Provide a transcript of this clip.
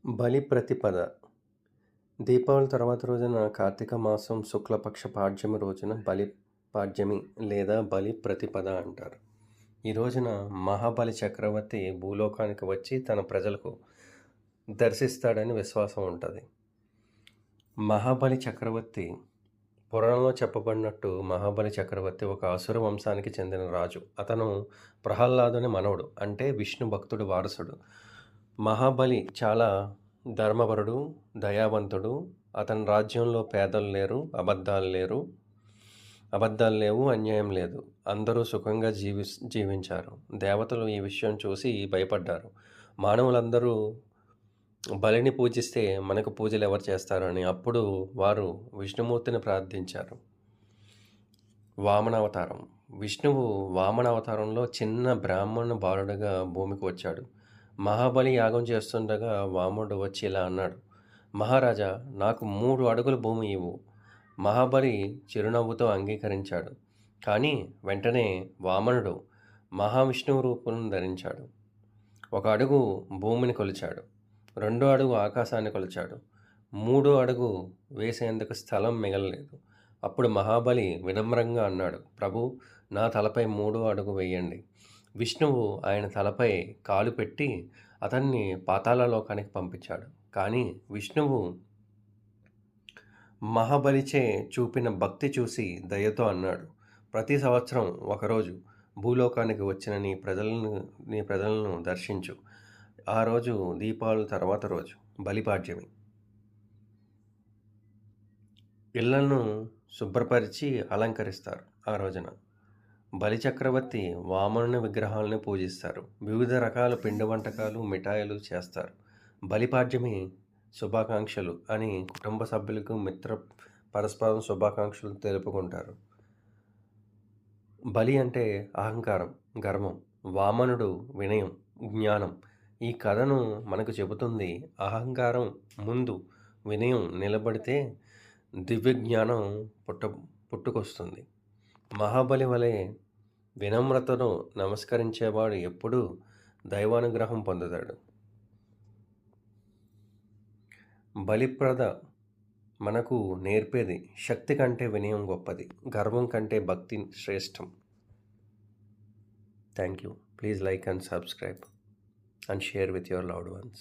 బలి ప్రతిపద. దీపావళి తర్వాత రోజున కార్తీక మాసం శుక్లపక్ష పాడ్యమి రోజున బలి పాడ్యమి లేదా బలి ప్రతిపద అంటారు. ఈ రోజున మహాబలి చక్రవర్తి భూలోకానికి వచ్చి తన ప్రజలకు దర్శిస్తాడని విశ్వాసం ఉంటుంది. మహాబలి చక్రవర్తి పురాణంలో చెప్పబడినట్టు మహాబలి చక్రవర్తి ఒక అసుర వంశానికి చెందిన రాజు. అతను ప్రహ్లాదుని మనవడు, అంటే విష్ణు భక్తుడు వారసుడు. మహాబలి చాలా ధర్మపరుడు, దయావంతుడు. అతని రాజ్యంలో పేదలు లేరు, అబద్ధాలు లేవు, అన్యాయం లేదు. అందరూ సుఖంగా జీవించారు. దేవతలు ఈ విషయం చూసి భయపడ్డారు. మానవులందరూ బలిని పూజిస్తే మనకు పూజలు ఎవరు చేస్తారు అని. అప్పుడు వారు విష్ణుమూర్తిని ప్రార్థించారు. వామనావతారం. విష్ణువు వామనావతారంలో చిన్న బ్రాహ్మణ బాలుడుగా భూమికి వచ్చాడు. మహాబలి యాగం చేస్తుండగా వామనుడు వచ్చి ఇలా అన్నాడు: మహారాజా, నాకు 3 అడుగుల భూమి ఇవ్వు. మహాబలి చిరునవ్వుతో అంగీకరించాడు. కానీ వెంటనే వామనుడు మహావిష్ణువు రూపం ధరించాడు. 1 అడుగు భూమిని కొలిచాడు, 2 అడుగు ఆకాశాన్ని కొలిచాడు, 3 అడుగు వేసేందుకు స్థలం మిగలలేదు. అప్పుడు మహాబలి వినమ్రంగా అన్నాడు: ప్రభు, నా తలపై 3 అడుగు వేయండి. విష్ణువు ఆయన తలపై కాలు పెట్టి అతన్ని పాతాళలోకానికి పంపించాడు. కానీ విష్ణువు మహాబలిచే చూపిన భక్తి చూసి దయతో అన్నాడు: ప్రతి సంవత్సరం ఒకరోజు భూలోకానికి వచ్చిన నీ ప్రజలను దర్శించు. ఆ రోజు దీపావళి తర్వాత రోజు బలిపాడ్యమి. ఇళ్లను శుభ్రపరిచి అలంకరిస్తారు. ఆ రోజున బలిచక్రవర్తి వామనుని విగ్రహాలను పూజిస్తారు. వివిధ రకాల పిండి వంటకాలు, మిఠాయిలు చేస్తారు. బలిపాడ్యమి శుభాకాంక్షలు అని కుటుంబ సభ్యులకు పరస్పరం శుభాకాంక్షలు తెలుపుకుంటారు. బలి అంటే అహంకారం, గర్వం, వామనుడు వినయం, జ్ఞానం. ఈ కథను మనకు చెబుతుంది, అహంకారం ముందు వినయం నిలబడితే దివ్య జ్ఞానం పుట్టుకొస్తుంది. మహాబలి వలె వినమ్రతను నమస్కరించేవాడు ఎప్పుడూ దైవానుగ్రహం పొందుతాడు. బలిప్రద మనకు నేర్పేది, శక్తి కంటే వినయం గొప్పది, గర్వం కంటే భక్తి శ్రేష్టం. Thank you. Please like and subscribe and share with your loved ones.